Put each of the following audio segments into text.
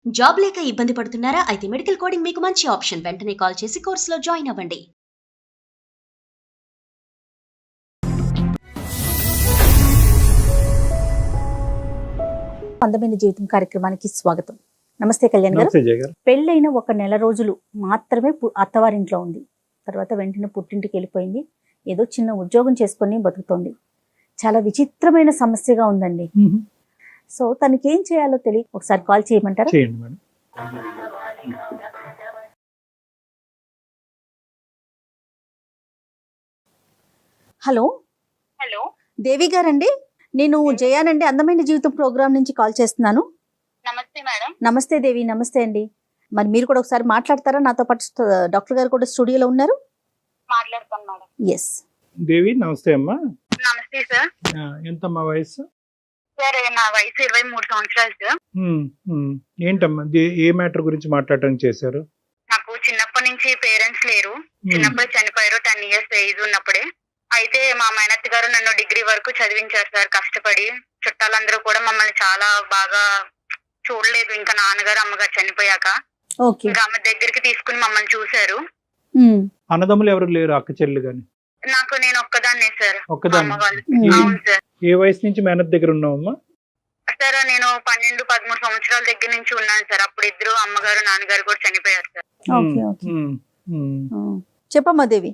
Job లేక ఇబ్బంది పడుతున్నారా? అయితే మెడికల్ కోడింగ్ మీకు మంచి ఆప్షన్. వెంటనే కాల్ చేసి కోర్సులో జాయిన్ అవ్వండి. అందమైన జీవితం కార్యక్రమానికి స్వాగతం. నమస్తే కళ్యాణ్ గారు. పెళ్ళైన ఒక నెల రోజులు మాత్రమే అత్తవారింట్లో ఉంది. తర్వాత వెంటనే పుట్టింటికి వెళ్ళిపోయింది. ఏదో చిన్న ఉద్యోగం చేసుకొని బతుకుతోంది. చాలా విచిత్రమైన సమస్యగా ఉందండి. సో తనకి ఏం చేయాలో తెలియక ఒకసారి కాల్ చేయమంటారా? చేయండి మేడం. హలో హలో, దేవి గారండి, నేను జయానండి, అందమైన జీవితం ప్రోగ్రామ్ నుంచి కాల్ చేస్తున్నాను. నమస్తే మేడం. నమస్తే దేవి. నమస్తే అండి. మరి మీరు కూడా ఒకసారి మాట్లాడతారా? నాతో పాటు డాక్టర్ గారు కూడా స్టూడియోలో ఉన్నారు. మాట్లాడతాను మేడం. ఎస్ దేవి నమస్తే అమ్మా. నమస్తే సార్. ఎంతమ్మా వయసు? సార్ నా వయసు 23 సంవత్సరాలు సార్. ఏంటమ్మా ఏ మ్యాటర్ గురించి మాట్లాడటం చేశారు? నాకు చిన్నప్పటి నుంచి పేరెంట్స్ లేరు. చిన్నప్పుడు చనిపోయారు. 10 years ఏజ్ ఉన్నప్పుడే. అయితే మా మేనత్త గారు నన్ను డిగ్రీ వరకు చదివించారు సార్ కష్టపడి. చుట్టాలందరూ కూడా మమ్మల్ని చాలా బాగా చూడలేదు. ఇంకా నాన్నగారు అమ్మగారు చనిపోయాక ఓకే. ఇంకా ఆమె దగ్గరికి తీసుకుని మమ్మల్ని చూశారు. అన్నదమ్ములు ఎవరు లేరు? అక్క చెల్లి గాని? నేను ఒక్కదాన్నే సార్. ఒక్కదాన్ని. అమ్మ వాళ్ళు. అవును సార్. ఏ వయసు నుంచి మేనత్ దగ్గర ఉన్నావమ్మా? సార్ నేను 12-13 సంవత్సరాల దగ్గర నుంచి ఉన్నాను సార్. అప్పుడు ఇద్దరు అమ్మగారు నాన్నగారు కూడా చనిపోయారు సార్. Okay okay. చెప్పమ్మా దేవి.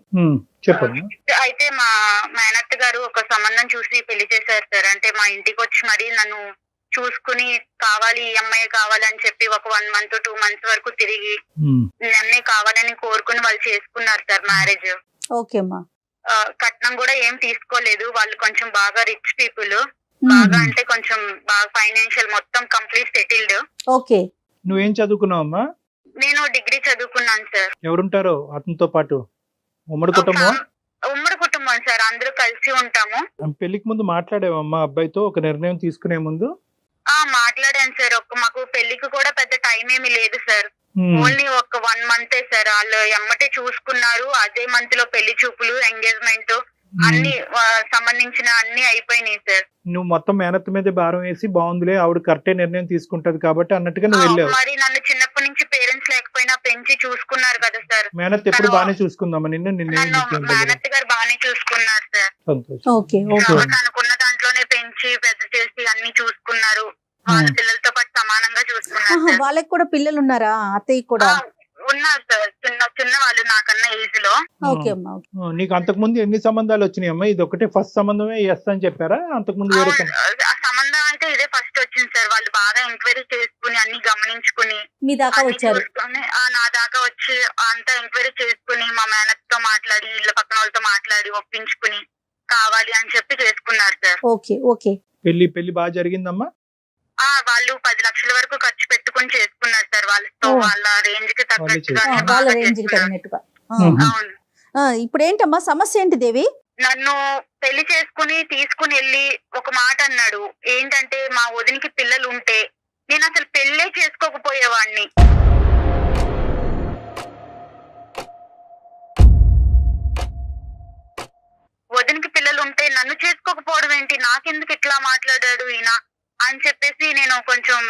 చెప్పమ్మా. అయితే మా మేనత్త గారు ఒక సంబంధం చూసి పెళ్లి చేశారు సార్. అంటే మా ఇంటికి వచ్చి మరి నన్ను చూసుకుని కావాలి, ఈ అమ్మాయి కావాలని చెప్పి ఒక 1 month 2 months వరకు తిరిగి నన్నే కావాలని కోరుకుని వాళ్ళు చేసుకున్నారు సార్ మ్యారేజ్. ఓకే అమ్మా. కట్నం కూడా ఏం తీసుకోలేదు. వాళ్ళు కొంచెం బాగా రిచ్ పీపుల్. బాగా అంటే కొంచెం బాగా ఫైనాన్షియల్ మొత్తం కంప్లీట్ సెటిల్డ్. ఓకే. నువ్వేం చదువుకున్నావమ్మా? నేను డిగ్రీ చదువుకున్నాను సార్. ఎవరుంటారో అతనితో పాటు? ఉమ్మడి కుటుంబం? ఉమ్మడి కుటుంబం సార్. అందరూ కలిసి ఉంటాము. పెళ్లికి ముందు మాట్లాడేవమ్మా అబ్బాయితో ఒక నిర్ణయం తీసుకునే ముందు? మాట్లాడాను సార్. మాకు పెళ్లికి కూడా పెద్ద టైం ఏమీ లేదు సార్. ఓన్లీ ఒక 1 month సార్. వాళ్ళు ఎమ్మటే చూసుకున్నారు. అదే మంత్ లో పెళ్లి చూపులు, ఎంగేజ్మెంట్ అన్ని సంబంధించిన అన్ని అయిపోయినాయి సార్. నువ్వు మొత్తం మేనత్ మీద భారం వేసి బాగుందిలే ఆవిడ కరెక్టే నిర్ణయం తీసుకుంటది కాబట్టి అన్నట్టుగా నువ్వు వెళ్ళావు. మరి నన్ను చిన్నప్పటి నుంచి పేరెంట్స్ లేకపోయినా పెంచి చూసుకున్నారు కదా సార్. మేనత్ ఎప్పుడు బాగానే చూసుకుందామా నిన్ను? మేనత్ గారు బాగానే చూసుకున్నారు సార్. తనకున్న దాంట్లోనే పెంచి పెద్ద చేసి అన్ని చూసుకున్నారు. వాళ్ళ పిల్లలతో పాటు సమానంగా చూసుకున్నారు. వాళ్ళకి కూడా పిల్లలు ఉన్నారా? అత్తయ్య కూడా ఉన్నారు సార్. చిన్న వాళ్ళు నాకన్నా ఏజ్ లో. ఓకే అమ్మా. నీకు అంతకు ముందు ఎన్ని సంబంధాలు వచ్చినాయి అమ్మా? ఇది ఒకటే ఫస్ట్ సంబంధమే ఎస్ అని చెప్పారా? అంతకు ముందు వేరే సంబంధం అయితే ఇదే ఫస్ట్ వచ్చింది సార్. వాళ్ళు బాగా ఎంక్వైరీ చేసుకుని అన్ని గమనించుకుని మీ దాకా వచ్చారు? నా దాకా వచ్చి అంతా ఎంక్వైరీ చేసుకుని మా మేనత్ తో మాట్లాడి ఇళ్ళ పక్కన వాళ్ళతో మాట్లాడి ఒప్పించుకుని కావాలి అని చెప్పి చేసుకున్నారు సార్. Okay okay. పెళ్లి బాగా జరిగిందమ్మా? వాళ్ళు 10 లక్షల వరకు ఖర్చు పెట్టుకుని చేసుకున్నారు సార్. వాళ్ళ రేంజ్ కి తగ్గట్టుగా. అవును. ఇప్పుడు ఏంటమ్మా సమస్య ఏంటి దేవి? నన్ను పెళ్లి చేసుకుని తీసుకుని వెళ్ళి ఒక మాట అన్నాడు. ఏంటంటే మా వదినికి పిల్లలు ఉంటే నేను అసలు పెళ్లే చేసుకోకపోయేవాడిని. వదినికి పిల్లలు ఉంటే నన్ను చేసుకోకపోవడం ఏంటి, నాకెందుకు ఇట్లా మాట్లాడాడు ఈయన అని చెప్పేసి నేను కొంచెం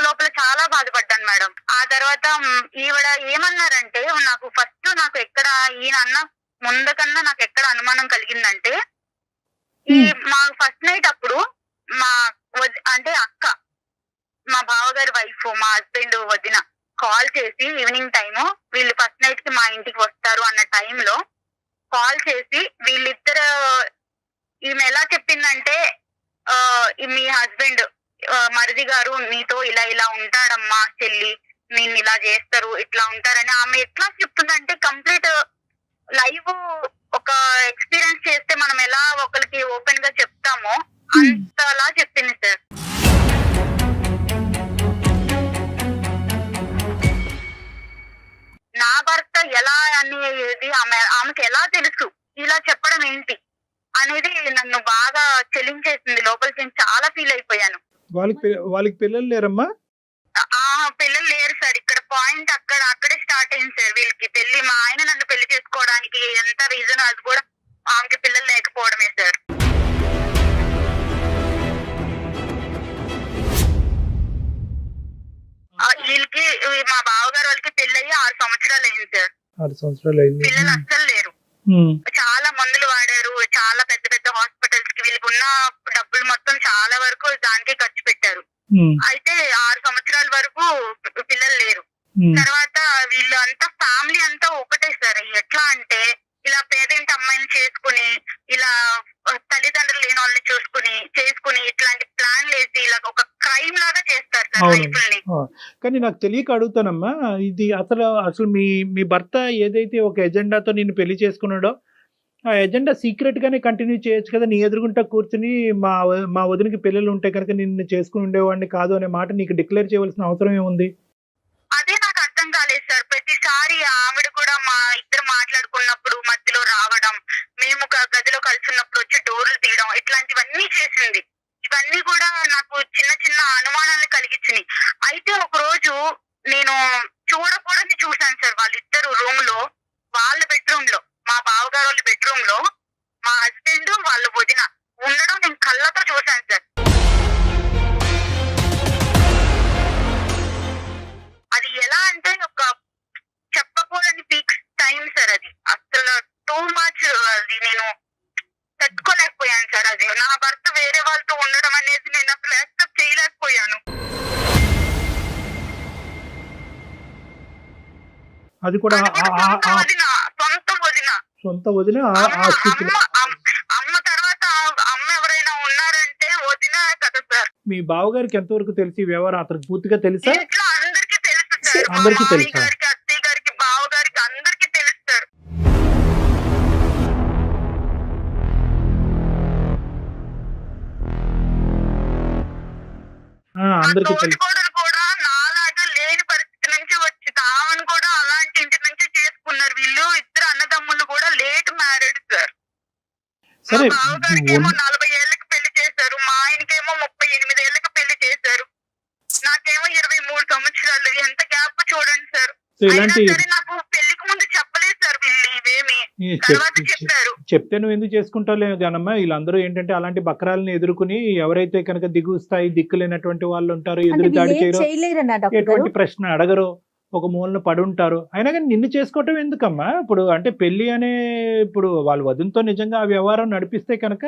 లోపల చాలా బాధపడ్డాను మేడం. ఆ తర్వాత ఈవిడ ఏమన్నారంటే, నాకు ఎక్కడ ఈయన అన్న ముందు కన్నా నాకు ఎక్కడ అనుమానం కలిగిందంటే, ఈ మా ఫస్ట్ నైట్ అప్పుడు అంటే అక్క, మా బావగారి వైఫ్, మా హస్బెండ్ వదిన కాల్ చేసి ఈవినింగ్ టైము వీళ్ళు ఫస్ట్ నైట్ కి మా ఇంటికి వస్తారు అన్న టైంలో కాల్ చేసి వీళ్ళిద్దరు, ఈమె ఎలా చెప్పిందంటే, మీ హస్బెండ్ మరిది గారు నీతో ఇలా ఉంటాడమ్మా చెల్లి, నిన్ను ఇలా చేస్తారు, ఇట్లా ఉంటారని ఆమె ఎట్లా చెప్తుందంటే కంప్లీట్ లైవ్ ఒక ఎక్స్పీరియన్స్ చేస్తే మనం ఎలా ఒకరికి ఓపెన్ గా చెప్తామో అంతలా చెప్పింది సార్. నా భర్త ఎలా అనేది ఆమెకి ఎలా తెలుసు, ఇలా చెప్పడం ఏంటి అనేది నన్ను బాగా చెలించేసింది. లోపలికి నేను చాలా ఫీల్ అయిపోయాను. వాళ్ళకి పిల్లలు లేరమ్మా? పిల్లలు లేరు సార్. ఇక్కడ పాయింట్ అక్కడే స్టార్ట్ అయింది సార్. వీళ్ళకి పెళ్లి, మా ఆయన నన్ను పెళ్లి చేసుకోవడానికి ఎంత రీజన్ అది కూడా ఆమెకి పిల్లలు లేకపోవడమే సార్. వీళ్ళకి మా బావగారు వాళ్ళకి పెళ్ళయి 6 సంవత్సరాలు అయింది సార్. 6 సంవత్సరాలు అయింది. పిల్లలు అస్సలు లేరు. చాలా మందులు వాడారు, చాలా పెద్ద పెద్ద హాస్పిటల్స్ కి వీళ్ళకి ఉన్న డబ్బులు మొత్తం చాలా వరకు దానికే ఖర్చు పెట్టారు. అయితే 6 సంవత్సరాల వరకు పిల్లలు లేరు. తర్వాత వీళ్ళు అంతా ఫ్యామిలీ అంతా ఒకటే సార్. ఎట్లా అంటే ఇలా పేదింటి అమ్మాయిని చేసుకుని, ఇలా తల్లిదండ్రులు లేని వాళ్ళని చేసుకుని ఇట్లాంటి ప్లాన్ వేసి ఇలా ఒక క్రైమ్ లాగా చేస్తారు సార్ లైఫ్ ని. కానీ నాకు తెలియక అడుగుతానమ్మా, ఇది అసలు మీ భర్త ఏదైతే ఒక ఎజెండాతో నిన్ను పెళ్లి చేసుకున్నాడో ఆ ఎజెండా సీక్రెట్ గానే కంటిన్యూ చేయొచ్చు కదా. నీ ఎదురుగుంటా కూర్చుని మా వదినకి పిల్లలు ఉంటే కనుక నిన్ను చేసుకుని ఉండేవాడిని కాదు అనే మాట నీకు డిక్లేర్ చేయవలసిన అవసరం ఏముంది? అదే నాకు అర్థం కాలేదు సార్. ప్రతిసారి ఆవిడ కూడా మా ఇద్దరు మాట్లాడుకున్నప్పుడు మధ్యలో రావడం, మేము గదిలో కలిసి ఉన్నప్పుడు వచ్చి డోర్లు తీయడం, ఇట్లాంటివన్నీ చేసింది. ఇవన్నీ కూడా నాకు చిన్న చిన్న అనుమానాలను కలిగించినాయి. అయితే ఒక రోజు నేను చూడకూడని చూశాను సార్. వాళ్ళిద్దరు రూమ్ లో, వాళ్ళ బెడ్రూమ్ లో, మా బావగారు వాళ్ళ బెడ్రూమ్ లో మా హస్బెండ్ వాళ్ళ వదిన ఉండడం నేను కళ్ళతో చూశాను సార్. అది ఎలా అంటే ఒక చెప్పకూడని పీక్ టైం సార్. అది అసలు టూ మచ్. అది నేను తట్టుకోలేకపోయాను సార్. అది నా భర్త వేరే వాళ్ళతో ఉండడం అనేది నేను అసలు యాక్సెప్ట్ చేయలేకపోయాను. అది కూడా సొంత వదిన. అమ్మ తర్వాత అమ్మ ఎవరైనా ఉన్నారంటే వదిన కదా సార్. మీ బావగారికి ఎంతవరకు తెలిసి వ్యవహారం అతనికి పూర్తిగా తెలుసా? ఇంట్లో అందరికీ తెలుసు సార్. అందరికీ తెలుసా? గారికి, అత్తయ్య గారికి, బావ గారికి అందరికీ తెలుసు సార్. అందరికీ తెలుసు. కూడా నాలాగా లేని పరిస్థితి నుంచి వచ్చి తామను కూడా అలాంటి ఇంటి నుంచి చేసుకున్నారు. వీళ్ళు ఇద్దరు అన్నదమ్ములు కూడా లేట్ మ్యారేడ్ సార్. మా సరే, బావగారికేమో 40 ఏళ్ళకి పెళ్లి చేశారు, మా ఆయనకేమో 38 ఏళ్ళకి పెళ్లి చేశారు, నాకేమో 23 సంవత్సరాలు. ఎంత గ్యాప్ చూడండి సార్. అయినా సరే నాకు పెళ్లికి ముందు చెప్పలేదు సార్ వీళ్ళు ఇవేమి. తర్వాత చెప్పారు. చెప్తే నువ్వు ఎందుకు చేసుకుంటావులే కానమ్మా. వీళ్ళందరూ ఏంటంటే అలాంటి బక్రాలని ఎదుర్కొని ఎవరైతే కనుక దిగు స్థాయి దిక్కులేనటువంటి వాళ్ళు ఉంటారు, ఎదురు దాడి చేయరు, ఎటువంటి ప్రశ్న అడగరు, ఒక మూలన పడి ఉంటారు. అయినా కానీ నిన్ను చేసుకోవటం ఎందుకమ్మా? ఇప్పుడు అంటే పెళ్లి అనే ఇప్పుడు వాళ్ళ వదినతో నిజంగా ఆ వ్యవహారం నడిపిస్తే కనుక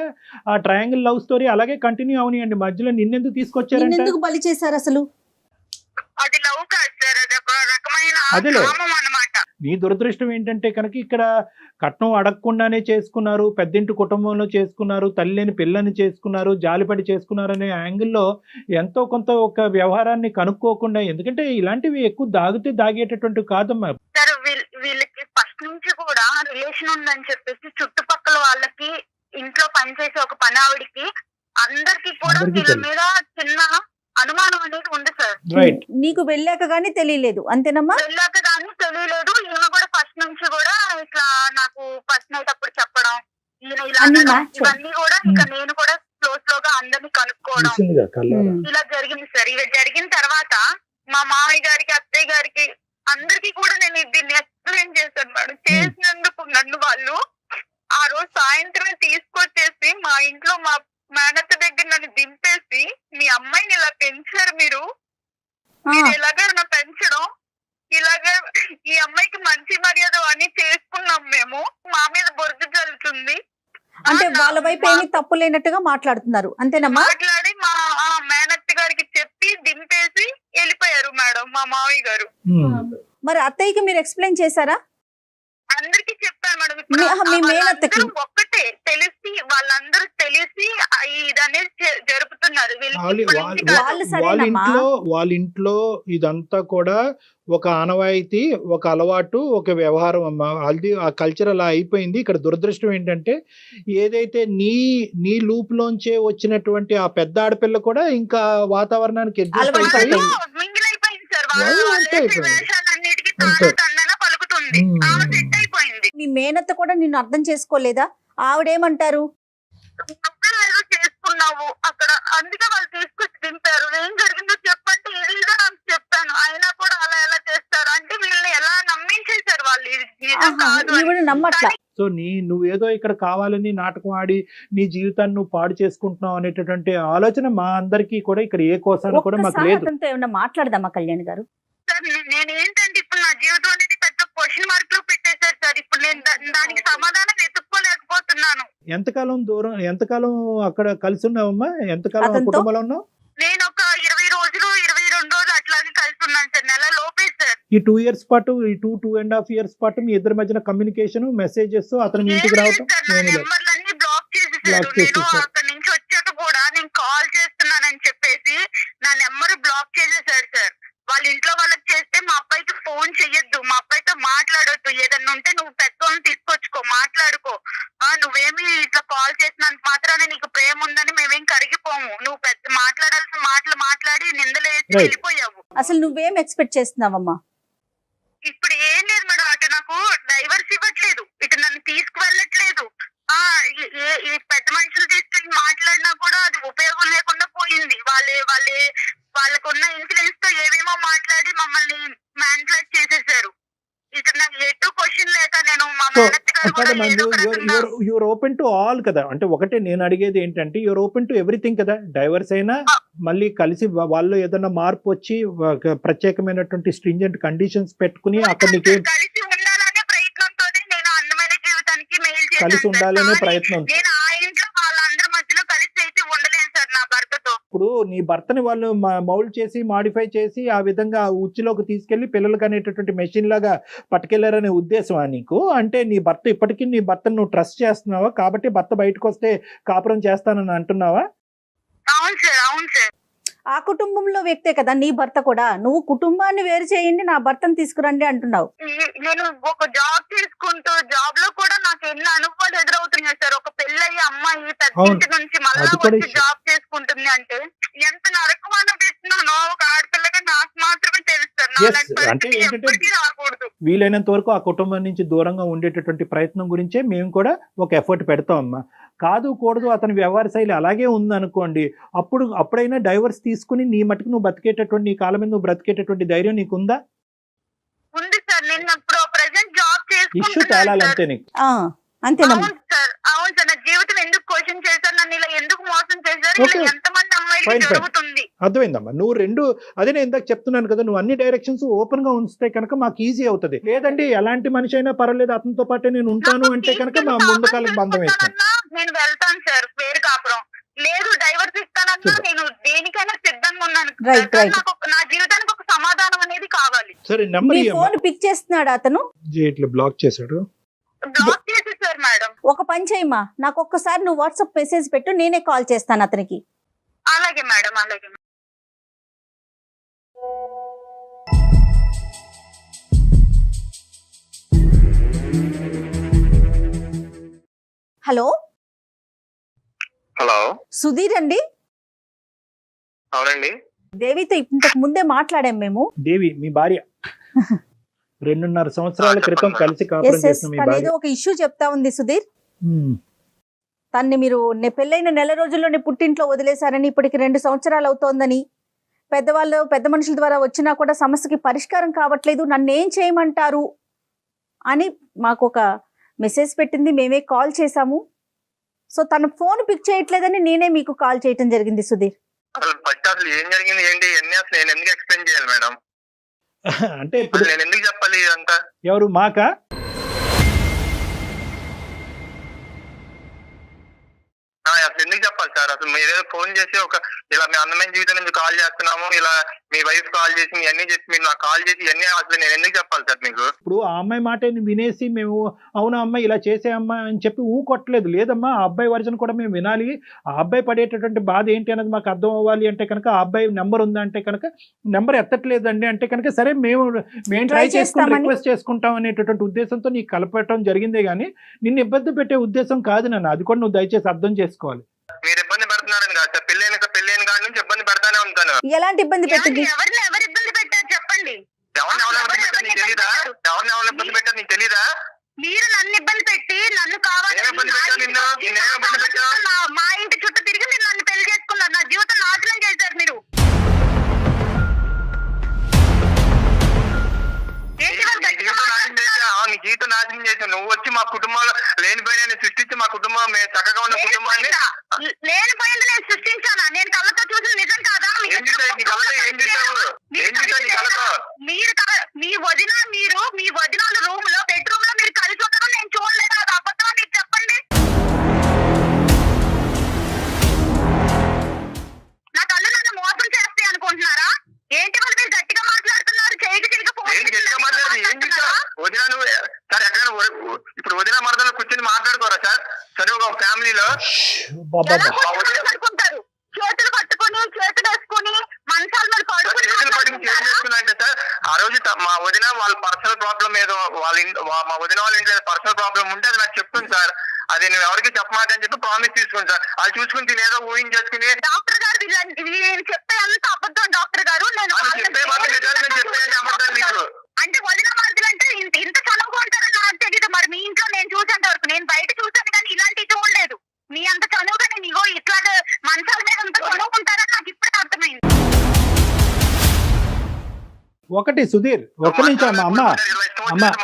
ఆ ట్రయాంగిల్ లవ్ స్టోరీ అలాగే కంటిన్యూ అవనియండి. మధ్యలో నిన్నెందుకు తీసుకొచ్చారంటే ఎందుకు బలి చేశారు అసలు? అది లవ్ కాదు సార్, అది ఒక రకమైన అదేలే. కామం అన్నమాట. నీ దురదృష్టం ఏంటంటే కనుక ఇక్కడ కట్నం అడగకుండానే చేసుకున్నారు, పెద్దింటి కుటుంబంలో చేసుకున్నారు, తల్లిని పిల్లని చేసుకున్నారు, జాలిపడి చేసుకున్నారు అనే యాంగిల్లో ఎంతో కొంత ఒక వ్యవహారాన్ని కనుక్కోకుండా, ఎందుకంటే ఇలాంటివి ఎక్కువ దాగేటటువంటివి కాదమ్మా. సార్ వీళ్ళకి ఫస్ట్ నుంచి కూడా రిలేషన్ ఉందని చెప్పేసి చుట్టుపక్కల వాళ్ళకి, ఇంట్లో పనిచేసే ఒక పని ఆవిడికి, అందరికి కూడా వీళ్ళ మీద చిన్న అనుమానం అనేది ఉంది సార్. రైట్. నీకు వెళ్ళాక గానీ తెలియలేదు అంతేనమ్మా? వెళ్ళాక కానీ తెలియలేదు. ఈయన కూడా ఫస్ట్ నుంచి కూడా ఇట్లా నాకు ఫస్ట్ నైట్ అప్పుడు చెప్పడం, ఈయన ఇలా ఇవన్నీ కూడా ఇంకా నేను కూడా స్లోగా అందరినీ కనుక్కోవడం ఇలా జరిగింది సార్. ఇలా జరిగిన తర్వాత మా మామయ్య గారికి, అత్తయ్య గారికి అందరికి కూడా నేను దీన్ని ఎక్స్ప్లెయిన్ చేశాను మేడం. చేసినందుకు నన్ను వాళ్ళు ఆ రోజు సాయంత్రమే తీసుకొచ్చేసి మా ఇంట్లో మా మేనత్త దగ్గర నన్ను దింపేసి, మీ అమ్మాయిని ఇలా పెంచారు మీరు ఇలాగే నా పెంచడం, ఇలాగే ఈ అమ్మాయికి మంచి మర్యాద అని చేసుకున్నాం మేము, మా మీద బొరుగు జల్లుతుంది అంటే వాళ్ళ వైపు ఏమీ తప్పు లేనట్టుగా మాట్లాడుతున్నారు అంతేనమ్మా? మాట్లాడి మా మేనత్త గారికి చెప్పి దింపేసి వెళ్ళిపోయారు మేడం మా మామయ్య గారు. మరి అత్తయ్యకి మీరు ఎక్స్ప్లెయిన్ చేశారా? అందరికి చెప్పాను మేడం. మీ మేనత్తకి ఒక్కటే తెలిసి, వాళ్ళందరూ తెలిసి ఇది అనేది జరుపుతున్నారు. వాళ్ళ ఇంట్లో ఇదంతా కూడా ఒక ఆనవాయితీ, ఒక అలవాటు, ఒక వ్యవహారం అమ్మా. అది ఆ కల్చర్ అలా అయిపోయింది. ఇక్కడ దురదృష్టం ఏంటంటే ఏదైతే నీ లూప్ లోంచే వచ్చినటువంటి ఆ పెద్ద ఆడపిల్ల కూడా ఇంకా వాతావరణానికి మీ మేనత్త కూడా నిన్ను అర్థం చేసుకోలేదా? ఆవిడేమంటారు? చేసుకున్నావు అక్కడ, అందుకే వాళ్ళు తీసుకొచ్చి దింపారు. ఏం జరిగిందో చెప్పంటే ఇదిగా నాకు చెప్పాను. అయినా కూడా అలా ఎలా చేస్తారు అంటే వీళ్ళని ఎలా నమ్మించేశారు వాళ్ళు. నమ్మట్లా. సో నువ్వేదో ఇక్కడ కావాలని నాటకం ఆడి నీ జీవితాన్ని నువ్వు పాడు చేసుకుంటున్నావు అనేటటువంటి ఆలోచన మా అందరికీ కూడా ఇక్కడ ఏ కోసాన కూడా మాకు లేదు. ఏమన్నా మాట్లాడదామా కళ్యాణ్ గారు? నేను ఏంటంటే ఇప్పుడు నా జీవితం అనేది పెద్ద క్వశ్చన్ మార్క్ లో పెట్టేశారు సార్. ఇప్పుడు నేను దానికి సమాధానం వెతుక్కోలేకపోతున్నాను. ఎంతకాలం అక్కడ కలిసి ఉన్నావమ్మా? ఎంతకాలం ఆ కుటుంబంలో ఉన్నావు? నేను ఒక 20 రోజులు 22 రోజులు అట్లాగే కలిసి ఉన్నాను సార్. నెల లోపే సార్. ఈ 2 years పాటు, ఈ 2.5 years పాటు మీ ఇద్దరి మధ్యన కమ్యూనికేషన్, మెసేజెస్, అతను మీ ఇంటికి రావటం నెంబర్లన్నీ బ్లాక్ చేసేసారు. నేను అక్కడి నుంచి వచ్చాక కూడా నేను కాల్ చేస్తున్నానని చెప్పేసి నా నెంబర్ బ్లాక్ చేసేసారు సార్. వాళ్ళ ఇంట్లో వాళ్ళకి చేస్తే మా అబ్బాయికి ఫోన్ చెయ్యొద్దు, మా అబ్బాయితో మాట్లాడొద్దు, ఏదన్నా ఉంటే నువ్వు పెద్దోళ్ళని తీసుకొచ్చుకో, మాట్లాడుకో, నువ్వేమి ఇట్లా కాల్ చేసినంత మాత్రాన నీకు ప్రేమ ఉందని మేమేం కరిగిపోము, నువ్వు పెద్ద మాట్లాడాల్సిన మాటలు మాట్లాడి నిందలు వేసి వెళ్ళిపోయావు. అసలు నువ్వేం ఎక్స్పెక్ట్ చేస్తున్నావమ్మా? ఇప్పుడు ఏం లేదు మేడం, అటు నాకు డైవర్స్ ఇవ్వట్లేదు, ఇటు నన్ను తీసుకువెళ్ళట్లేదు. ఈ పెద్ద మనుషులు తీసుకెళ్ళి మాట్లాడినా కూడా అది ఉపయోగం లేకుండా పోయింది. వాళ్ళకున్న ఇన్ఫ్లుయెన్స్ తో ఏమేమో మాట్లాడి మమ్మల్ని మ్యానిపులేట్ చేసేసారు. ఇటు నాకు ఎటు క్వశ్చన్ లేక నేను మా యూర్ ఓపెన్ టు ఆల్ కదా. అంటే ఒకటే నేను అడిగేది ఏంటంటే, యూర్ ఓపెన్ టు ఎవ్రీథింగ్ కదా. డైవర్స్ అయినా మళ్ళీ కలిసి వాళ్ళు ఏదైనా మార్పు వచ్చి ప్రత్యేకమైనటువంటి స్ట్రింజెంట్ కండిషన్స్ పెట్టుకుని అక్కడ నీకేం కలిసి ఉండాలనే ప్రయత్నంతోనే నేను అందమైన జీవితానికి మెయిల్ చేశాను. కలిసి ఉండాలనే ప్రయత్నం. నేను ఆ ఇంట్లో వాళ్ళందరి మధ్యలో కలిసి అయితే ఉండలేను సార్ నా భర్తతో. ఇప్పుడు నీ భర్తని వాళ్ళు మౌల్డ్ చేసి, మాడిఫై చేసి, ఆ విధంగా ఉచ్చులోకి తీసుకెళ్లి పిల్లలకు అనేటటువంటి మెషిన్ లాగా పట్టుకెళ్లారనే ఉద్దేశమా నీకు? అంటే నీ భర్త ఇప్పటికీ నీ భర్తను నువ్వు ట్రస్ట్ చేస్తున్నావా? కాబట్టి భర్త బయటకు వస్తే కాపురం చేస్తానని అంటున్నావా? అవును సార్, అవును సార్. ఆ కుటుంబంలో వ్యక్తే కదా నీ భర్త కూడా. నువ్వు కుటుంబాన్ని వేరు చేయండి, నా భర్తను తీసుకురండి అంటున్నావు. నేను ఒక జాబ్ తీసుకుంటూ జాబ్ లో కూడా నాకు ఎన్ని అనుభవాలు ఎదురవుతున్నాయి సార్. ఒక పెళ్ళయ్యి అమ్మాయి పెద్ద నుంచి మళ్ళా వచ్చి జాబ్ చేసుకుంటుంది అంటే ఎంత నరకం అనిపిస్తున్నానో ఒక ఆడపిల్లగా నాకు మాత్రమే తెలుస్తారు. రాకూడదు. వీలైనంత వరకు ఆ కుటుంబం నుంచి దూరంగా ఉండేటటువంటి ప్రయత్నం గురించే మేము కూడా ఒక ఎఫర్ట్ పెడతాం అమ్మా. కాదు కూడదు అతని వ్యవహార శైలి అలాగే ఉందనుకోండి, అప్పుడైనా డైవర్స్ తీసుకుని నీ మటుకు నువ్వు బతికేటటువంటి, నీ కాలం మీద నువ్వు బ్రతికేటటువంటి ధైర్యం నీకుందా? ఉంది సార్. నేను ఇప్పుడు ప్రెజెంట్ జాబ్ ఇష్యూ తేలాలంతే నీకు. అంతేనమ్మా. అవును సార్. నా జీవితం ఎందుకు క్వశ్చన్ చేశారు, నన్ను ఇలా ఎందుకు మోసం చేశారు, ఇలా ఎంతమంది అమ్మాయిలు జరుగుతుంది. అర్థమైందమ్మా. నువ్వు అదే నేను ఇందాక చెప్తున్నాను కదా, నువ్వు అన్ని డైరెక్షన్స్ ఓపెన్ గా ఉంచితే కనుక మాకు ఈజీ అవుతుంది. లేదండి ఎలాంటి మనిషి అయినా పర్వాలేదు అతనితో పాటే నేను ఉంటాను అంటే కనుక మా ముందు కాలం బంధం వేస్తాను. నేను వెళ్తాను సార్ వేరు కాపురం. లేదు డైవర్స్ ఇస్తానన్నా నేను దేనికైనా సిద్ధంగా ఉన్నాను. నా జీవితానికి ఒక సమాధానం అనేది కావాలి. సరే నెంబర్ ఫోన్ పిక్ చేస్తున్నాడు అతను, ఇట్లా బ్లాక్ చేశాడు. బ్లాక్ చేసేసారు మేడం. ఒక పని చేయమ్మా, నాకు ఒక్కసారి నువ్వు వాట్సాప్ మెసేజ్ పెట్టు, నేనే కాల్ చేస్తాను అతనికి. అలాగే మేడం, అలాగే. హలో హలో, సుధీర్ అండి? అవునండి. దేవితో ఇంతకు ముందే మాట్లాడాం మేము. దేవి మీ భార్య 2.5 సంవత్సరాల క్రితం కలిసి కాపురం చేసిన మీ భార్య. ఏదో ఒక ఇష్యూ చెప్తా ఉంది సుధీర్. తన్ని మీరు పెళ్ళైన నెల రోజుల్లోనే పుట్టింట్లో వదిలేశారని, ఇప్పటికి 2 సంవత్సరాలు అవుతోందని, పెద్ద మనుషుల ద్వారా వచ్చినా కూడా సమస్యకి పరిష్కారం కావట్లేదు, నన్ను ఏం చేయమంటారు అని మాకు ఒక మెసేజ్ పెట్టింది. మేమే కాల్ చేశాము. సో తన ఫోన్ పిక్ చేయట్లేదని నేనే మీకు కాల్ చేయటం జరిగింది సుధీర్. అసలు ఏం జరిగింది ఏంటి అసలు నేను ఎందుకు ఎక్స్ప్లెయిన్ చేయాలి మేడం? అంటే నేను ఎందుకు చెప్పాలి ఇదంతా? ఎవరు మాకా? అసలు ఎందుకు చెప్పాలి సార్? అసలు మీరేదో ఫోన్ చేసి ఇలా మీ అందమైన జీవితం నుంచి కాల్ చేస్తున్నాము, ఇలా మీ వైఫ్ కాల్ చేసి మీ అన్ని చెప్పి మీరు నాకు కాల్ చేసి ఇవన్నీ అసలు నేను ఎందుకు చెప్పాలి సార్ మీకు? ఇప్పుడు ఆ అమ్మాయి మాట వినేసి మేము అవునా అమ్మాయి ఇలా చేసే అమ్మాయి అని చెప్పి కొట్టలేదు. లేదమ్మా, ఆ అబ్బాయి వర్జన్ కూడా మేము వినాలి. ఆ అబ్బాయి పడేటటువంటి బాధ ఏంటి అనేది మాకు అర్థం అవ్వాలి అంటే కనుక, ఆ అబ్బాయి నెంబర్ ఉందంటే కనుక నెంబర్ ఎత్తట్లేదండి అంటే కనుక సరే మేము ట్రై చేసుకుని రిక్వెస్ట్ చేసుకుంటాం అనేటటువంటి ఉద్దేశంతో నీకు కలపటం జరిగిందే గానీ నిన్ను ఇబ్బంది పెట్టే ఉద్దేశం కాదు నాన్న. అది కూడా నువ్వు దయచేసి అర్థం చేసుకోవాలి. మీరు ఇబ్బంది పెడుతున్నారని కాదు సార్, పెళ్ళైన కాడి నుంచి ఇబ్బంది పెడతానే ఉంటాను. ఎలాంటి ఇబ్బంది పెట్టింది? ఎవరు ఇబ్బంది పెట్టారు చెప్పండి. ఎవరిని ఇబ్బంది పెట్టారు నీకు తెలీదా? ఎవరిని ఇబ్బంది పెట్టారు నీకు తెలీదా? మీరు నన్ను ఇబ్బంది పెట్టి నన్ను కావాలి మా ఇంటి చుట్టూ తిరిగి మీరు నన్ను పెళ్లి చేసుకున్నారు. నా జీవితం నాశనం చేశారు మీరు. నీ జీవితం నాశనం చేశావు. నువ్వు వచ్చి మా కుటుంబంలో లేనిపోయిన సృష్టించి మా కుటుంబం చక్కగా ఉన్న కుటుంబాన్ని లేనిపోయింది నేను సృష్టించానా? నేను కళ్ళతో చూసిన నిజం కాదా? మీ వదినాలు రూమ్ లో బెడ్రూమ్ లో మీరు కలిసి ఉండడం నేను చూడలేదు. అది అబద్ధం మీరు చెప్పండి. నా కళ్ళు నన్ను మోసం చేస్తాయి అనుకుంటున్నారా? ఏంటి వాళ్ళు మీరు గట్టిగా మాట్లాడుతున్నారు? ఇప్పుడు వదిన మరదలు కూర్చొని మాట్లాడుకోరా సార్? సరే ఒక ఫ్యామిలీలో పడుకుంటారు, చేతులు పట్టుకుని చేతులు వేసుకుని మంచాల మీద అంటే సార్ ఆ రోజు మా వదిన వాళ్ళ పర్సనల్ ప్రాబ్లం ఏదో మా వదిన వాళ్ళ ఇంట్లో పర్సనల్ ప్రాబ్లం ఉంటే అది నాకు చెప్తుంది సార్. అది నేను ఎవరికి చెప్పమాకని చెప్పి ప్రామిస్ తీసుకుని సార్. అది చూసుకుని తిని ఏదో ఊహించేసుకుని డాక్టర్ గారు నేను చెప్పే అంత అబద్ధం డాక్టర్ గారు. నేను చెప్పేది అబద్ధం నీకు. అంటే వదిన మరదలు అంటే ఇంత చనువుగా ఉంటారని నాకు తెలియదు. మరి మీ ఇంట్లో నేను చూసేంత వరకు, నేను బయట చూసాను కానీ ఇలాంటివి చూడలేదు. మీ అంత చనువుగా నేను ఇగో ఇట్లాగా మంచాల మీద అంత చనువుకుంటారని నాకు ఇప్పుడే అర్థమైంది. ఒకటి సుధీర్, ఒక్క నిమిషం అమ్మ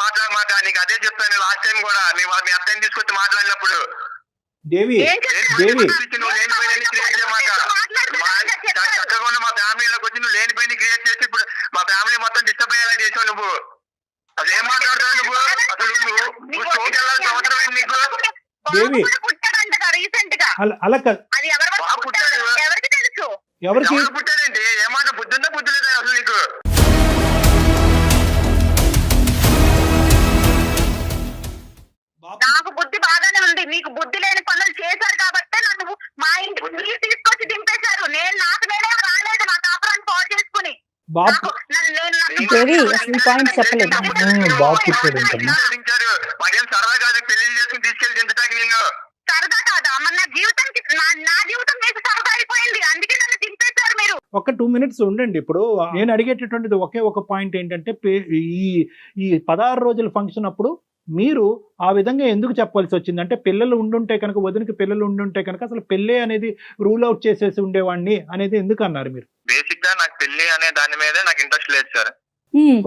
మాట్లాడమాక. నీకు అదే చెప్పాను లాస్ట్ టైం కూడా, మీ అత్తని తీసుకొచ్చి మాట్లాడినప్పుడు. దేవి నువ్వు లేనిపోయిన క్రియేట్ చేయమాక. చక్కగా ఉన్న మా ఫ్యామిలీలోకి వచ్చి నువ్వు లేనిపోయిన క్రియేట్ చేసి ఇప్పుడు మా ఫ్యామిలీ మొత్తం డిస్టర్బ్ అయ్యేలా చేసావు నువ్వు. అసలు ఏం మాట్లాడుతున్నావు నువ్వు? అసలు నువ్వు షోకి వెళ్ళాల్సిన అవసరం ఏంటి నీకు? దేవి రీసెంట్ గా అలా అది ఎవరికి తెలుసు? ఎవరికి పుట్టాడండి? ఏమాట బుద్ధి ఉందా బుద్ధి లేదా అసలు నీకు? నాకు బుద్ధి బాగానే ఉంది. మీకు బుద్ధి లేని పనులు చేశారు కాబట్టి నన్ను మా ఇంటికి మీరు తీసుకొచ్చి దింపేశారు. నాకు నేనేం రాలేదు నా కాపురాన్ని పాడు చేసుకుని. మరేం సరదా కాదు పెళ్లి చేసుకుని తీసుకెళ్లి దించడానికి నిన్ను. సరదా కాదా? మరి నా జీవితం మీకు సరదా అయిపోయింది. అందుకే నన్ను దింపేశారు మీరు. ఒక 2 minutes ఉండండి. ఇప్పుడు నేను అడిగేటటువంటిది ఒకే ఒక పాయింట్ ఏంటంటే, ఈ 16 రోజుల ఫంక్షన్ అప్పుడు మీరు ఆ విధంగా ఎందుకు చెప్పాల్సి వచ్చింది? అంటే పిల్లలు ఉండుంటే కనుక, వదినకి పిల్లలు ఉండుంటే కనుక అసలు పెళ్ళి అనేది రూల్ అవుట్ చేసేసి ఉండేవాడిని అనేది ఎందుకు అన్నారు మీరు? బేసిక్ గా నాకు పెళ్లి అనే దాని మీద నాకు ఇంట్రెస్ట్ లేదు సార్.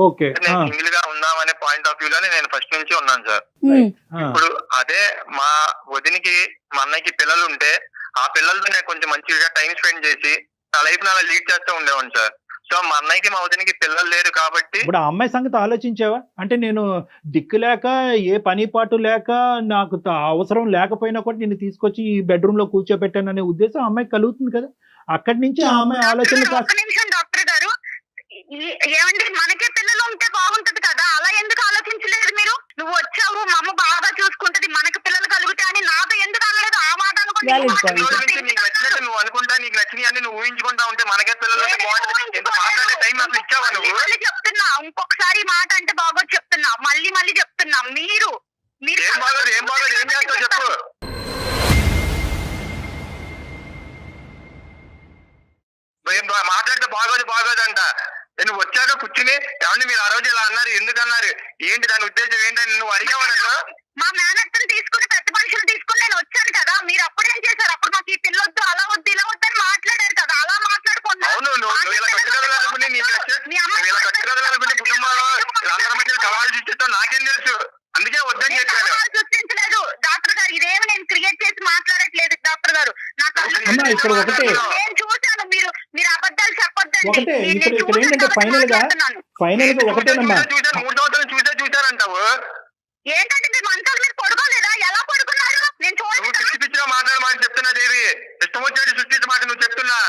ఓకే, నేను సింగిల్ గా ఉందాం అనే పాయింట్ ఆఫ్ వ్యూ లోనే నేను ఫస్ట్ నుంచి ఉన్నాను సార్. ఇప్పుడు అదే మా వదినికి మా అన్నయ్యకి పిల్లలు ఉంటే ఆ పిల్లలతో నేను కొంచెం మంచిగా టైం స్పెండ్ చేసి నా లైఫ్ అలా లీడ్ చేస్తూ ఉండేవాడిని సార్. సో మా అన్నయ్యకి మా వదినికి పిల్లలు లేరు కాబట్టి. ఇప్పుడు ఆ అమ్మాయి సంగతి ఆలోచించావా? అంటే నేను దిక్కు లేక, ఏ పని పాటు లేక, నాకు అవసరం లేకపోయినా కూడా నేను తీసుకొచ్చి ఈ బెడ్రూమ్ లో కూర్చోబెట్టాను అనే ఉద్దేశం ఆ అమ్మాయి కలుగుతుంది కదా. అక్కడి నుంచి ఆ అమ్మాయి ఆలోచన. డాక్టర్ గారు ఏమండి, మనకే పిల్లలు ఉంటే బాగుంటది కదా, అలా ఎందుకు ఆలోచించలేదు మీరు? నువ్వు వచ్చావు, మా అమ్మ బాగా చూసుకుంటది, మనకి పిల్లలు కలుగుతాయి అని నాతో ఎందుకు అనలేదు? ఆ మాట అనుకుంటే నీకు నచ్చినట్టు నువ్వు అనుకుంటా, నీకు నచ్చినవి అన్ని నువ్వు ఊహించుకుంటా ఉంటే మనకే పిల్లలు మాట్లాడే టైం అసలు ఇచ్చావా నువ్వు? చెప్తున్నా, ఇంకొకసారి మాట అంటే బాగోదు చెప్తున్నా, మళ్ళీ చెప్తున్నా. మీరు ఏం బాగోదు ఏం చేస్తావు చెప్పు. మాట్లాడితే బాగోదు అంట. నువ్వు వచ్చాక కూర్చుని ఏమండి మీరు ఆ రోజు ఇలా అన్నారు, ఎందుకు అన్నారు, ఏంటి దాని ఉద్దేశం ఏంటని నువ్వు అడిగావా నన్ను? మా మేనత్తను తీసుకుని పెద్ద మనుషులు తీసుకుని నేను వచ్చాను కదా, మీరు అప్పుడేం చేశారు? అప్పుడు మాకు ఈ పిల్లొద్దు, అలా వద్దు, ఇలా వద్దు అని మాట్లాడారు కదా, అలా మాట్లాడుకున్నా. అవును, నువ్వు ఇలా కట్టుకోవాలనుకుని కుటుంబంలో అందరి మధ్య సవాళ్ళు సృష్టిస్తావు, నాకేం తెలుసు, అందుకే వద్దని చెప్పాను. సృష్టించలేదు డాక్టర్ గారు, ఇదేమి నేను క్రియేట్ చేసి మాట్లాడట్లేదు డాక్టర్ గారు. నేను చూశాను, మీరు అబద్ధాలు చెప్పొద్దండి. ఒకటే ఇక్కడ ఏంటంటే ఫైనల్ గా ఒకటేనమ్మా, 3 సంవత్సరాలు చూసారంటావు. ఏంటంటే మీరు మంచాల మీద పడుకోలేదా? ఎలా పడుకున్నారు? నేను పిచ్చి పిచ్చిగా మాట్లాడమని చెప్తున్నా దేవి, ఇష్టం వచ్చేది సృష్టించమాట నువ్వు చెప్తున్నా.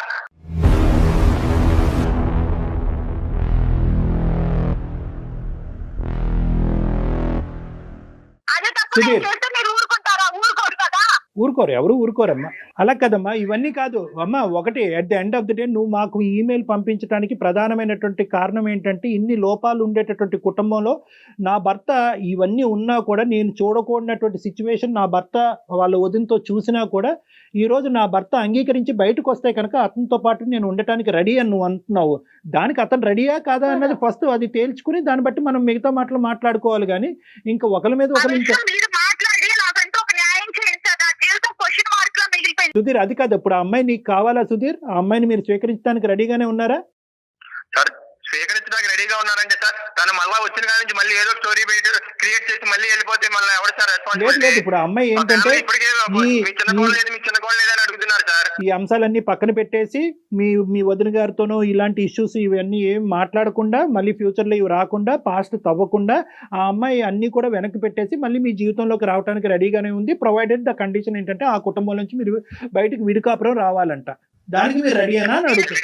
అదే తప్పు చేస్తే మీరు ఊరుకుంటారా? ఊరుకోరు కదా. ఊరుకోరు, ఎవరు ఊరుకోరమ్మా. అలా కదమ్మా, ఇవన్నీ కాదు అమ్మా. ఒకటి, at the end of the day నువ్వు మాకు ఈమెయిల్ పంపించడానికి ప్రధానమైనటువంటి కారణం ఏంటంటే, ఇన్ని లోపాలు ఉండేటటువంటి కుటుంబంలో నా భర్త ఇవన్నీ ఉన్నా కూడా నేను చూడకూడనటువంటి సిచ్యువేషన్ నా భర్త వాళ్ళ వదినతో చూసినా కూడా ఈరోజు నా భర్త అంగీకరించి బయటకు వస్తే కనుక అతనితో పాటు నేను ఉండటానికి రెడీ అని నువ్వు అంటున్నావు. దానికి అతను రెడీయా కాదా అన్నది ఫస్ట్ అది తేల్చుకుని దాన్ని బట్టి మనం మిగతా మాటలు మాట్లాడుకోవాలి. కానీ ఇంకా ఒకరి మీద ఒకరు సుధీర్, అది కాదు. ఇప్పుడు ఆ అమ్మాయి నీకు కావాలా సుధీర్? ఆ అమ్మాయిని మీరు స్వీకరించడానికి రెడీగానే ఉన్నారా? సార్ స్వీకరించడానికి రెడీగా ఉన్నారంటే సార్, తను మళ్ళీ వచ్చిన కాడి నుంచి మళ్ళీ ఏదో స్టోరీ క్రియేట్ చేసి మళ్ళీ వెళ్ళిపోతే మళ్ళీ ఎవరు సార్ రెస్పాన్స్? లేదు, ఇప్పుడు ఆ అమ్మాయి ఏంటంటే మీ చిన్న కోళ్ళు లేదు అని అడుగుతున్నారు సార్. ఈ అంశాలన్నీ పక్కన పెట్టేసి మీ వదిన గారితోనో ఇలాంటి ఇష్యూస్ ఇవన్నీ ఏం మాట్లాడకుండా, మళ్ళీ ఫ్యూచర్లో ఇవి రాకుండా, పాస్ట్ తవ్వకుండా ఆ అమ్మాయి అన్ని కూడా వెనక్కి పెట్టేసి మళ్ళీ మీ జీవితంలోకి రావడానికి రెడీగానే ఉంది. ప్రొవైడెడ్ ద కండిషన్ ఏంటంటే ఆ కుటుంబం నుంచి మీరు బయటకు విడికాపురం రావాలంట. దానికి మీరు రెడీ అయినా అని అడుగుతారు.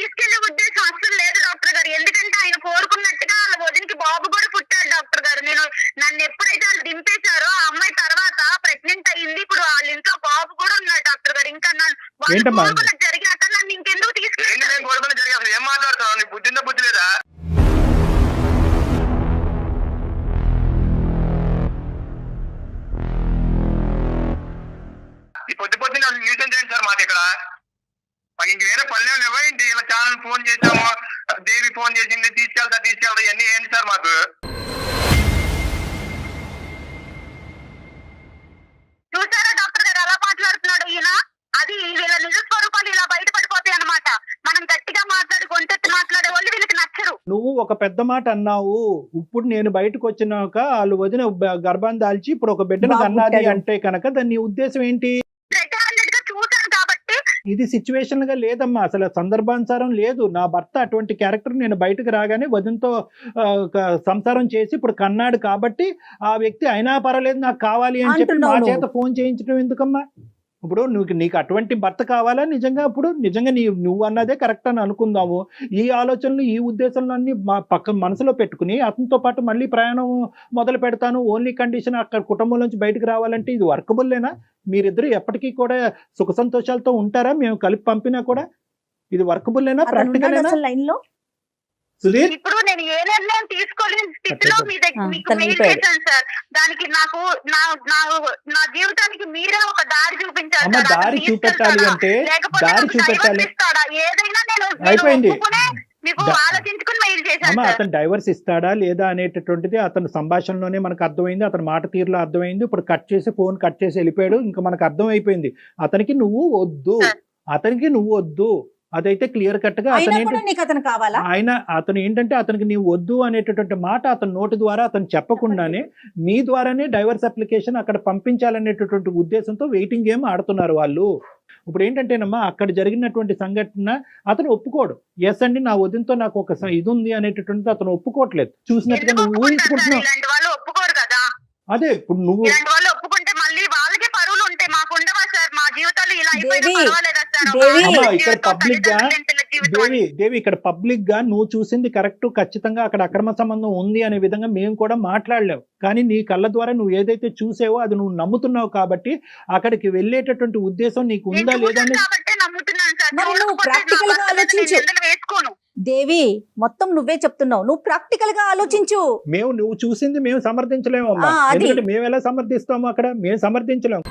తీసుకెళ్లే ఉద్దేశం అసలు లేదు డాక్టర్ గారు. ఎందుకంటే ఆయన కోరుకున్నట్టుగా వాళ్ళ వదినకి బాబు కూడా పుట్టాడు డాక్టర్ గారు. నన్ను ఎప్పుడైతే వాళ్ళు దింపేశారో ఆ అమ్మాయి తర్వాత ప్రెగ్నెంట్ అయ్యింది. ఇప్పుడు వాళ్ళ ఇంట్లో బాబు కూడా ఉన్నాడు డాక్టర్ గారు. ఇంకా జరిగాక నన్ను ఇంకెందుకు తీసుకెళ్ళి ఏం మాట్లాడుతున్నావు? నీకు బుద్ధిందా బుద్ధి లేదా? పొద్దు న్యూసెన్స్ ఏంటి సార్ మాకు ఇక్కడ? మాకు ఇంక వేరే పల్లె ఇవ్వండి. ఇలా ఛానల్ ఫోన్ చేసాము, దేవి ఫోన్ చేసింది, తీసుకెళ్తా ఇవన్నీ ఏంటి సార్ మాకు? చూసారా డాక్టర్ గారు ఎలా మాట్లాడుతున్నాడు ఈయన? అది వీళ్ళ నిజ స్వరూపాలు ఇలా బయటపడిపోతాయి అన్నమాట. మనం గట్టిగా మాట్లాడి కొంటెత్తి మాట్లాడే వాళ్ళు వీళ్ళకి నచ్చరు. నువ్వు ఒక పెద్ద మాట అన్నావు. ఇప్పుడు నేను బయటకు వచ్చినాక వాళ్ళు వదిన గర్భాన్ని దాల్చి ఇప్పుడు ఒక బిడ్డను కన్నది అంటే కనుక దాని ఉద్దేశం ఏంటి? చూసాను కాబట్టి ఇది సిచ్యువేషన్ గా లేదమ్మా, అసలు సందర్భానుసారం లేదు. నా భర్త అటువంటి క్యారెక్టర్ నేను బయటకు రాగానే వదినతో సంసారం చేసి ఇప్పుడు కన్నాడు కాబట్టి ఆ వ్యక్తి అయినా పర్వాలేదు నాకు కావాలి అని చెప్పి మా చేత ఫోన్ చేయించడం ఎందుకమ్మా? ఇప్పుడు నీకు అటువంటి భర్త కావాలా? నిజంగా నువ్వు అన్నదే కరెక్ట్ అని అనుకుందాము. ఈ ఆలోచనలు ఈ ఉద్దేశాలను అన్ని మనసులో పెట్టుకుని అతనితో పాటు మళ్ళీ ప్రయాణం మొదలు పెడతాను, ఓన్లీ కండిషన్ అక్కడ కుటుంబం నుంచి బయటకు రావాలంటే ఇది వర్కబుల్లేనా? మీరిద్దరు ఎప్పటికీ కూడా సుఖ సంతోషాలతో ఉంటారా? మేము కలిపి పంపినా కూడా ఇది వర్కబుల్లేనా? ప్రాక్టికల్ లైన్ లో సుధీర్ ఇప్పుడు నేను ఏ నిర్ణయం తీసుకోలేని స్థితిలో మీకు మెయిల్ చేశాను సార్. దానికి నాకు నా జీవితానికి మీరే ఒక దారి చూపించారు. దారి చూపెట్టాలి అంటే దారి చూపెట్టాలి. ఏదైనా అయిపోయింది. మీకు ఆలోచించుకుని మెయిల్ చేశాను. అతను డైవర్స్ ఇస్తాడా లేదా అనేటటువంటిది అతని సంభాషణలోనే మనకు అర్థమైంది, అతని మాట తీరులో అర్థమైంది. ఇప్పుడు ఫోన్ కట్ చేసి వెళ్ళిపోయాడు. ఇంకా మనకు అర్థం అయిపోయింది అతనికి నువ్వు వద్దు. అదైతే క్లియర్ కట్ గా అతను ఏంటంటే అతనికి నీవు వద్దు అనేటటువంటి మాట అతని నోటి ద్వారా అతను చెప్పకుండానే మీ ద్వారానే డైవర్స్ అప్లికేషన్ అక్కడ పంపించాలనేటటువంటి ఉద్దేశంతో వెయిటింగ్ గేమ్ ఆడుతున్నారు వాళ్ళు. ఇప్పుడు ఏంటంటేనమ్మా అక్కడ జరిగినటువంటి సంఘటన అతను ఒప్పుకోడు. ఎస్ అండి నా వదినతో నాకు ఒక ఇది ఉంది అనేటటువంటిది అతను ఒప్పుకోవట్లేదు. చూసినట్టుగా నువ్వు ఊహించుకుంటున్నావు. అదే ఇప్పుడు నువ్వు ఒప్పుకుంటే మళ్ళీ వాళ్ళకే పరువులు ఉంటాయి, మాకు ఉండవా సార్? మా జీవితాలు ఇలా ఇక్కడ పబ్లిక్ గా నువ్వు చూసింది కరెక్ట్, ఖచ్చితంగా అక్కడ అక్రమ సంబంధం ఉంది అనే విధంగా మేము కూడా మాట్లాడలేవు. కానీ నీ కళ్ళ ద్వారా నువ్వు ఏదైతే చూసావో అది నువ్వు నమ్ముతున్నావు కాబట్టి అక్కడికి వెళ్ళేటటువంటి ఉద్దేశం నీకు ఉందా లేదా అని దేవి మొత్తం నువ్వే చెప్తున్నావు. నువ్వు ప్రాక్టికల్ గా ఆలోచించు. నువ్వు చూసింది మేము సమర్థించలేము అమ్మా. ఎందుకంటే మేము ఎలా సమర్థిస్తాము? అక్కడ మేము సమర్థించలేము.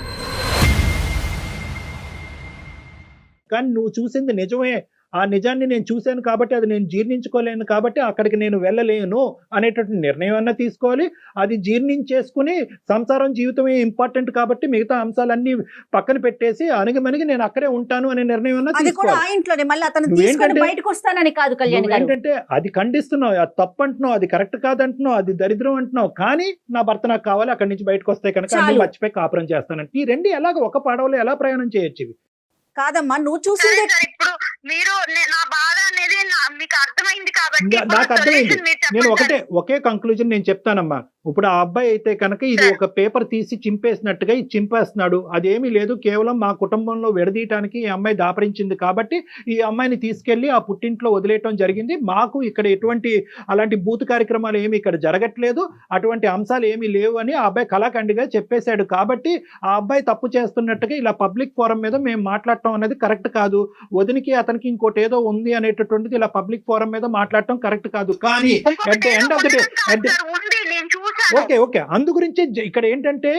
కానీ నువ్వు చూసింది నిజమే. ఆ నిజాన్ని నేను చూశాను కాబట్టి అది నేను జీర్ణించుకోలేను కాబట్టి అక్కడికి నేను వెళ్ళలేను అనేటటువంటి నిర్ణయం అన్నా తీసుకోవాలి. అది జీర్ణించేసుకుని సంసారం జీవితమే ఇంపార్టెంట్ కాబట్టి మిగతా అంశాలన్నీ పక్కన పెట్టేసి అణిగిమణిగి నేను అక్కడే ఉంటాను అనే నిర్ణయం అన్నా తీసుకోవాలి. ఏంటంటే అది ఖండిస్తున్నావు, అది తప్పు అంటున్నావు, అది కరెక్ట్ కాదంటున్నావు, అది దరిద్రం అంటున్నావు. కానీ నా భర్త నాకు కావాలి, అక్కడి నుంచి బయటకు వస్తే కనుక అన్ని మర్చిపోయి కాపురం చేస్తానంటే ఈ రెండు ఎలాగ ఒక పడవలో ఎలా ప్రయాణం చేయొచ్చు? ఇవి కాదమ్మా నువ్వు చూసింది. ఇప్పుడు మీరు నా బాధ అనేది మీకు అర్థమైంది కాబట్టి నాకు అర్థమైంది. నేను ఒకే కంక్లూజన్ నేను చెప్తానమ్మా. ఇప్పుడు ఆ అబ్బాయి అయితే కనుక ఇది ఒక పేపర్ తీసి చింపేసినట్టుగా ఇది చింపేస్తున్నాడు. అదేమీ లేదు, కేవలం మా కుటుంబంలో విడదీయటానికి ఈ అమ్మాయి దాపరించింది కాబట్టి ఈ అమ్మాయిని తీసుకెళ్లి ఆ పుట్టింట్లో వదిలేయటం జరిగింది. మాకు ఇక్కడ ఎటువంటి అలాంటి బూత్ కార్యక్రమాలు ఏమి ఇక్కడ జరగట్లేదు, అటువంటి అంశాలు ఏమీ లేవు అని ఆ అబ్బాయి కళాఖండిగా చెప్పేశాడు. కాబట్టి ఆ అబ్బాయి తప్పు చేస్తున్నట్టుగా ఇలా పబ్లిక్ ఫోరం మీద మేము మాట్లాడటం అనేది కరెక్ట్ కాదు. వదినికి అతనికి ఇంకోటి ఏదో ఉంది అనేటటువంటిది ఇలా పబ్లిక్ ఫోరం మీద మాట్లాడటం కరెక్ట్ కాదు. కానీ at the end of the day okay అందు గురించి ఇక్కడ ఏంటంటే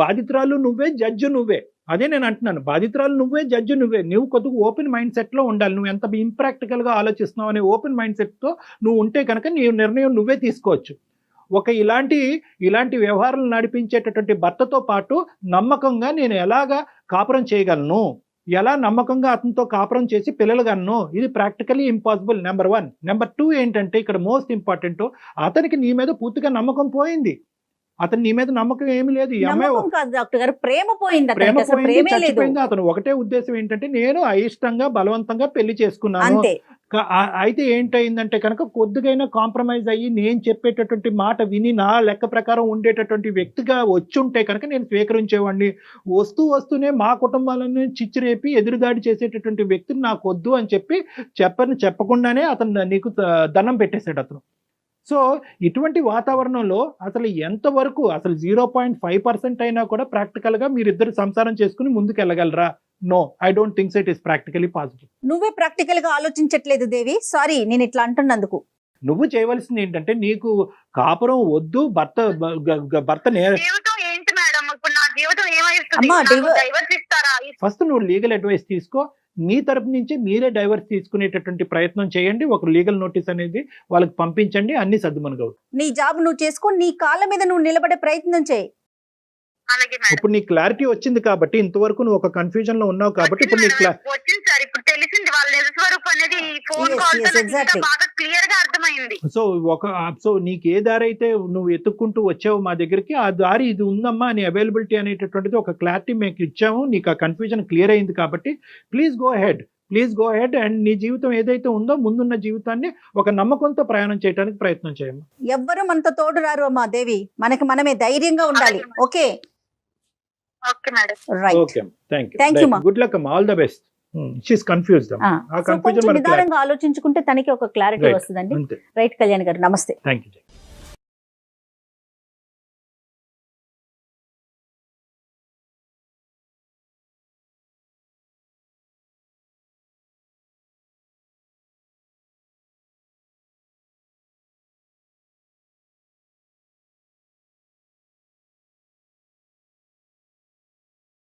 బాధితురాలు నువ్వే, జడ్జి నువ్వే. అదే నేను అంటున్నాను, బాధితురాలు నువ్వే, జడ్జి నువ్వే. నువ్వు కొద్దిగా ఓపెన్ మైండ్ సెట్ లో ఉండాలి. నువ్వు ఎంత ఇంప్రాక్టికల్ గా ఆలోచిస్తున్నావు అనే ఓపెన్ మైండ్ సెట్ తో నువ్వు ఉంటే కనుక నీ నిర్ణయం నువ్వే తీసుకోవచ్చు. ఇలాంటి వ్యవహారాలు నడిపించేటటువంటి భర్తతో పాటు నమ్మకంగా నేను ఎలాగా కాపురం చేయగలను, ఎలా నమ్మకంగా అతనితో కాపురం చేసి పిల్లలు కన్ను, ఇది ప్రాక్టికలీ ఇంపాసిబుల్. నెంబర్ 1. నెంబర్ 2 ఏంటంటే ఇక్కడ మోస్ట్ ఇంపార్టెంట్, అతనికి నీ మీద పూర్తిగా నమ్మకం పోయింది. అతను నీ మీద నమ్మకం ఏమీ లేదు. ఈ అమ్మాయి నమ్మకం కాదు డాక్టర్ గారు, ప్రేమ పోయింది, ప్రేమ అతనికి అసలు పోయింది, ప్రేమే లేదు. చచ్చిపోయింది. అతను ఒకటే ఉద్దేశం ఏంటంటే నేను అయిష్టంగా బలవంతంగా పెళ్లి చేసుకున్నాను. అంతే. అయితే ఏంటయిందంటే కనుక కొద్దిగైనా కాంప్రమైజ్ అయ్యి నేను చెప్పేటటువంటి మాట విని నా లెక్క ప్రకారం ఉండేటటువంటి వ్యక్తిగా వచ్చుంటే కనుక నేను స్వీకరించేవాడిని. వస్తూనే మా కుటుంబాలను చిచ్చురేపి ఎదురుదాడి చేసేటటువంటి వ్యక్తిని నాకు వద్దు అని చెప్పి చెప్పకుండానే అతను నీకు దండం పెట్టేశాడు అతను. సో ఇటువంటి వాతావరణంలో అసలు ఎంతవరకు అసలు 0.5% అయినా కూడా ప్రాక్టికల్గా మీరిద్దరు సంసారం చేసుకుని ముందుకు వెళ్ళగలరా? No, I don't think it is practically possible. నువ్వే ప్రాక్టికల్ గా ఆలోచించట్లేదు దేవి, సారీ నేను ఇట్లా అంటున్నందుకు. నువ్వు చేయవలసింది ఏంటంటే నీకు కాపురం వద్దు, భర్త జీవితం ఏంటి మేడం, ఇప్పుడు నా జీవితం ఏమైతుంది? అమ్మా, డైవర్స్ ఇస్తారా? ఫస్ట్ నువ్వు లీగల్ అడ్వైస్ తీసుకో. మీ తరపు నుంచి మీరే డైవర్స్ తీసుకునేటటువంటి ప్రయత్నం చేయండి. ఒక లీగల్ నోటీస్ అనేది వాళ్ళకి పంపించండి, అన్ని సర్దుమనుగవు. నీ జాబ్ నువ్వు చేసుకో, నీ కాళ్ళ మీద నువ్వు నిలబడే ప్రయత్నం చేయి. అలాగే మేడం. ఇప్పుడు నీ క్లారిటీ వచ్చింది కాబట్టి, ఇంతవరకు నువ్వు ఒక కన్ఫ్యూజన్ లో ఉన్నావు కాబట్టి ఇప్పుడు నీ వచ్చింది సార్, ఇప్పుడు తెలిసింది వాళ్ళ నిజ స్వరూపం అనేది phone Yes, call yes, exactly. బాగా క్లియర్ గా అర్థమైంది. సో నీకు ఏ దారి అయితే నువ్వు ఎత్తుక్కుంటూ వచ్చావు మా దగ్గరికి, ఆ దారి ఇది ఉందమ్మా అని అవైలబిలిటీ అనేటటువంటిది ఒక క్లారిటీ మీకు ఇచ్చాము. నీకు ఆ కన్ఫ్యూజన్ క్లియర్ అయింది కాబట్టి ప్లీజ్ గో హెడ్ అండ్ నీ జీవితం ఏదైతే ఉందో ముందున్న జీవితాన్ని ఒక నమ్మకంతో ప్రయాణం చేయడానికి ప్రయత్నం చేయమ్మా. ఎవ్వరు మనతో తోడు రారు అమ్మా దేవి, మనకి మనమే ధైర్యంగా ఉండాలి. Okay okay madam. Right. Okay, thank Thank you, you. ma. Good luck అమ్మా, all the best. She's confused. ఆ సో కన్ఫ్యూజన్ కొంచెం మనకి నిదానంగా ఆలోచించుకుంటే తనకి ఒక క్లారిటీ Right. వస్తుందండి. అంతే. రైట్ కళ్యాణ్ గారు, నమస్తే. Thank you.